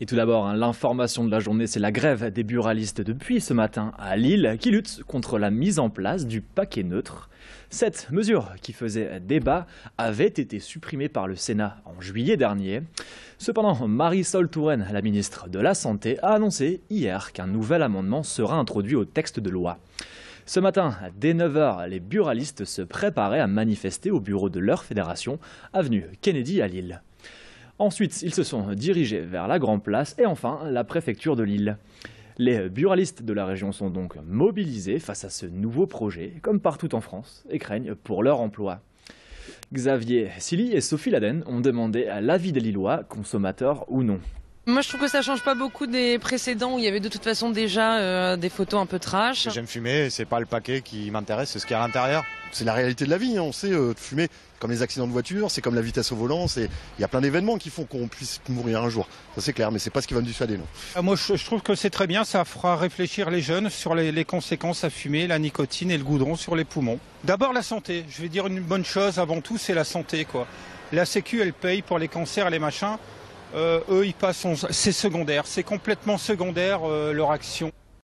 Et tout d'abord, l'information de la journée, c'est la grève des buralistes depuis ce matin à Lille qui luttent contre la mise en place du paquet neutre. Cette mesure qui faisait débat avait été supprimée par le Sénat en juillet dernier. Cependant, Marisol Touraine, la ministre de la Santé, a annoncé hier qu'un nouvel amendement sera introduit au texte de loi. Ce matin, dès 9 h, les buralistes se préparaient à manifester au bureau de leur fédération, avenue Kennedy à Lille. Ensuite, ils se sont dirigés vers la Grande Place et enfin la préfecture de Lille. Les buralistes de la région sont donc mobilisés face à ce nouveau projet, comme partout en France, et craignent pour leur emploi. Xavier Silly et Sophie Laden ont demandé l'avis des Lillois, consommateurs ou non. Moi je trouve que ça change pas beaucoup des précédents où il y avait de toute façon déjà des photos un peu trash. J'aime fumer, c'est pas le paquet qui m'intéresse, c'est ce qu'il y a à l'intérieur. C'est la réalité de la vie, hein. On sait, fumer, comme les accidents de voiture, c'est comme la vitesse au volant, il y a plein d'événements qui font qu'on puisse mourir un jour. Ça c'est clair, mais c'est pas ce qui va me dissuader, non. Moi je trouve que c'est très bien, ça fera réfléchir les jeunes sur les conséquences à fumer, la nicotine et le goudron sur les poumons. D'abord la santé, je vais dire une bonne chose avant tout, c'est la santé quoi. La Sécu elle paye pour les cancers et les machins. Eux, ils passent, c'est secondaire, c'est complètement secondaire leur action.